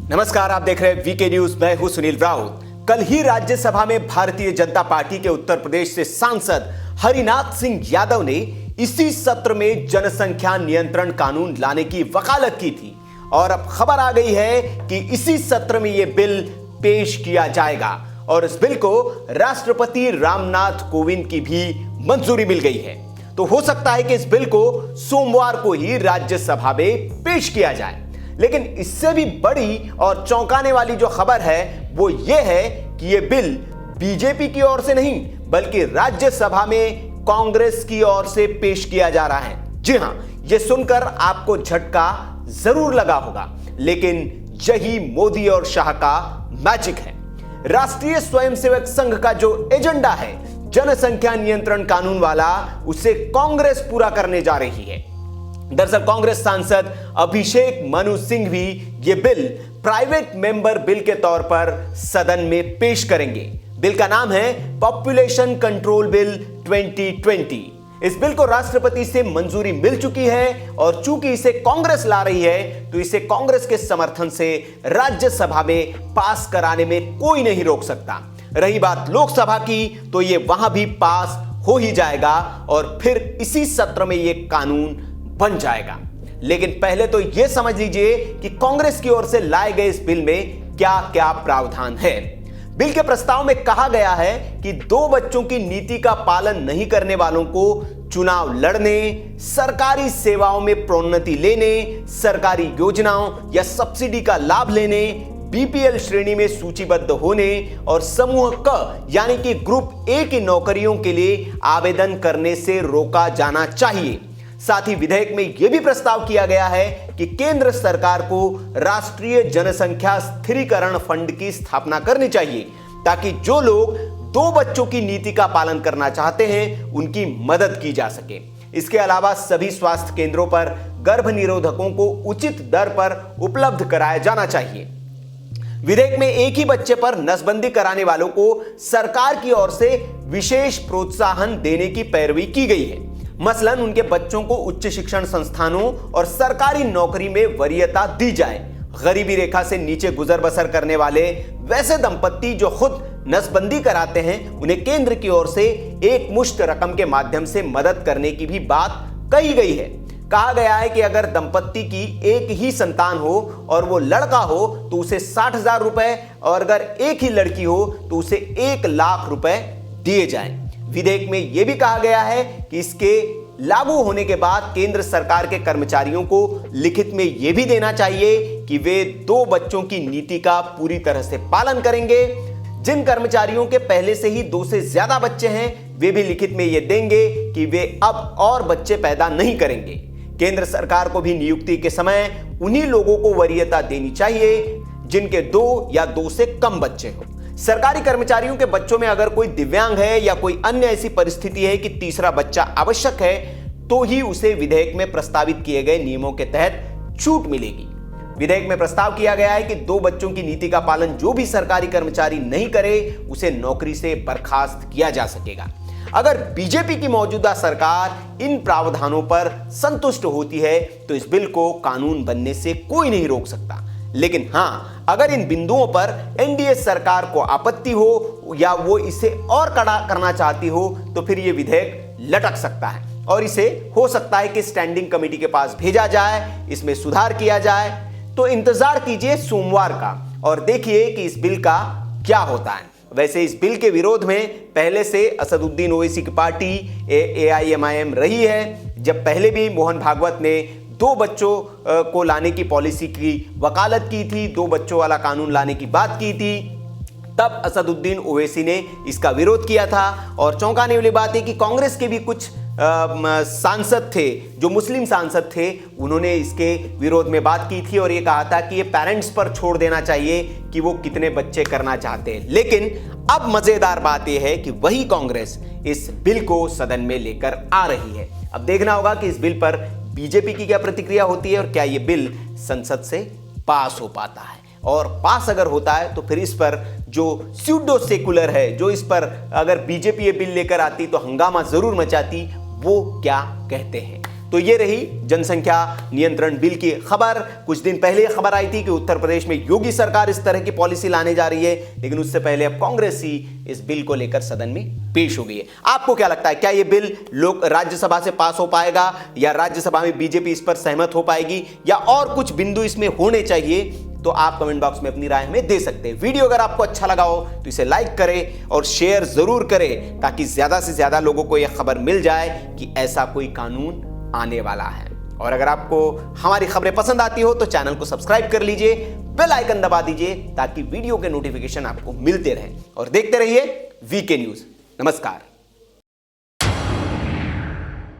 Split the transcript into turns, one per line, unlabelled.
नमस्कार, आप देख रहे हैं वीके न्यूज। मैं हूं सुनील राउत। कल ही राज्यसभा में भारतीय जनता पार्टी के उत्तर प्रदेश से सांसद हरिनाथ सिंह यादव ने इसी सत्र में जनसंख्या नियंत्रण कानून लाने की वकालत की थी और अब खबर आ गई है कि इसी सत्र में यह बिल पेश किया जाएगा और इस बिल को राष्ट्रपति रामनाथ कोविंद की भी मंजूरी मिल गई है। तो हो सकता है कि इस बिल को सोमवार को ही राज्यसभा में पेश किया जाए। लेकिन इससे भी बड़ी और चौंकाने वाली जो खबर है वो ये है कि ये बिल बीजेपी की ओर से नहीं बल्कि राज्यसभा में कांग्रेस की ओर से पेश किया जा रहा है। जी हां, ये सुनकर आपको झटका जरूर लगा होगा, लेकिन यही मोदी और शाह का मैजिक है। राष्ट्रीय स्वयंसेवक संघ का जो एजेंडा है जनसंख्या नियंत्रण कानून वाला, उसे कांग्रेस पूरा करने जा रही है। दरअसल कांग्रेस सांसद अभिषेक मनु सिंह भी ये बिल प्राइवेट मेंबर बिल के तौर पर सदन में पेश करेंगे। बिल का नाम है पॉपुलेशन कंट्रोल बिल 2020। इस बिल को राष्ट्रपति से मंजूरी मिल चुकी है और चूंकि इसे कांग्रेस ला रही है तो इसे कांग्रेस के समर्थन से राज्यसभा में पास कराने में कोई नहीं रोक सकता। रही बात लोकसभा की, तो ये वहां भी पास हो ही जाएगा और फिर इसी सत्र में ये कानून बन जाएगा। लेकिन पहले तो यह समझ लीजिए कि कांग्रेस की ओर से लाए गए इस बिल में क्या क्या प्रावधान है। बिल के प्रस्ताव में कहा गया है कि 2 बच्चों की नीति का पालन नहीं करने वालों को चुनाव लड़ने, सरकारी सेवाओं में प्रोन्नति लेने, सरकारी योजनाओं या सब्सिडी का लाभ लेने, बीपीएल श्रेणी में सूचीबद्ध होने और समूह क यानी कि ग्रुप ए की नौकरियों के लिए आवेदन करने से रोका जाना चाहिए। साथ ही विधेयक में यह भी प्रस्ताव किया गया है कि केंद्र सरकार को राष्ट्रीय जनसंख्या स्थिरीकरण फंड की स्थापना करनी चाहिए ताकि जो लोग 2 बच्चों की नीति का पालन करना चाहते हैं उनकी मदद की जा सके। इसके अलावा सभी स्वास्थ्य केंद्रों पर गर्भ निरोधकों को उचित दर पर उपलब्ध कराया जाना चाहिए। विधेयक में एक ही बच्चे पर नसबंदी कराने वालों को सरकार की ओर से विशेष प्रोत्साहन देने की पैरवी की गई है। मसलन उनके बच्चों को उच्च शिक्षण संस्थानों और सरकारी नौकरी में वरीयता दी जाए। गरीबी रेखा से नीचे गुजर बसर करने वाले वैसे दंपत्ति जो खुद नसबंदी कराते हैं, उन्हें केंद्र की ओर से एक मुश्त रकम के माध्यम से मदद करने की भी बात कही गई है। कहा गया है कि अगर दंपत्ति की एक ही संतान हो और वो लड़का हो तो उसे 60,000 रुपए और अगर एक ही लड़की हो तो उसे 1 लाख रुपए दिए जाएं। विधेयक में यह भी कहा गया है कि इसके लागू होने के बाद केंद्र सरकार के कर्मचारियों को लिखित में यह भी देना चाहिए कि वे 2 बच्चों की नीति का पूरी तरह से पालन करेंगे। जिन कर्मचारियों के पहले से ही 2 से ज्यादा बच्चे हैं, वे भी लिखित में यह देंगे कि वे अब और बच्चे पैदा नहीं करेंगे। केंद्र सरकार को भी नियुक्ति के समय उन्हीं लोगों को वरीयता देनी चाहिए जिनके 2 या 2 से कम बच्चे हों। सरकारी कर्मचारियों के बच्चों में अगर कोई दिव्यांग है या कोई अन्य ऐसी परिस्थिति है कि तीसरा बच्चा आवश्यक है तो ही उसे विधेयक में प्रस्तावित किए गए नियमों के तहत छूट मिलेगी। विधेयक में प्रस्ताव किया गया है कि 2 बच्चों की नीति का पालन जो भी सरकारी कर्मचारी नहीं करे उसे नौकरी से बर्खास्त किया जा सकेगा। अगर बीजेपी की मौजूदा सरकार इन प्रावधानों पर संतुष्ट होती है तो इस बिल को कानून बनने से कोई नहीं रोक सकता। लेकिन हां, अगर इन बिंदुओं पर एनडीए सरकार को आपत्ति हो या वो इसे और कड़ा करना चाहती हो तो फिर यह विधेयक लटक सकता है और इसे हो सकता है कि स्टैंडिंग कमेटी के पास भेजा जाए, इसमें सुधार किया जाए। तो इंतजार कीजिए सोमवार का और देखिए कि इस बिल का क्या होता है। वैसे इस बिल के विरोध में पहले से असदुद्दीन ओवैसी की पार्टी AIMIM रही है। जब पहले भी मोहन भागवत ने 2 बच्चों को लाने की पॉलिसी की वकालत की थी, 2 बच्चों वाला कानून लाने की बात की थी, तब असदुद्दीन ओवैसी ने इसका विरोध किया था। और चौंकाने वाली बात है कि कांग्रेस के भी कुछ सांसद थे जो मुस्लिम सांसद थे, उन्होंने इसके विरोध में बात की थी और ये कहा था कि ये पेरेंट्स पर छोड़ देना चाहिए कि वो कितने बच्चे करना चाहते हैं। लेकिन अब मजेदार बात यह है कि वही कांग्रेस इस बिल को सदन में लेकर आ रही है। अब देखना होगा कि इस बिल पर बीजेपी की क्या प्रतिक्रिया होती है और क्या यह बिल संसद से पास हो पाता है। और पास अगर होता है तो फिर इस पर जो स्यूडो सेकुलर है, जो इस पर अगर बीजेपी ये बिल लेकर आती तो हंगामा जरूर मचाती, वो क्या कहते हैं। तो ये रही जनसंख्या नियंत्रण बिल की खबर। कुछ दिन पहले खबर आई थी कि उत्तर प्रदेश में योगी सरकार इस तरह की पॉलिसी लाने जा रही है, लेकिन उससे पहले अब कांग्रेस ही इस बिल को लेकर सदन में पेश हो गई है। आपको क्या लगता है, क्या यह बिल लोक राज्यसभा से पास हो पाएगा या राज्यसभा में बीजेपी इस पर सहमत हो पाएगी या और कुछ बिंदु इसमें होने चाहिए? तो आप कमेंट बॉक्स में अपनी राय हमें दे सकते हैं। वीडियो अगर आपको अच्छा लगा हो तो इसे लाइक करें और शेयर जरूर करें ताकि ज्यादा से ज्यादा लोगों को यह खबर मिल जाए कि ऐसा कोई कानून आने वाला है। और अगर आपको हमारी खबरें पसंद आती हो तो चैनल को सब्सक्राइब कर लीजिए, बेल आइकन दबा दीजिए ताकि वीडियो के नोटिफिकेशन आपको मिलते रहें और देखते रहिए वीके न्यूज। नमस्कार।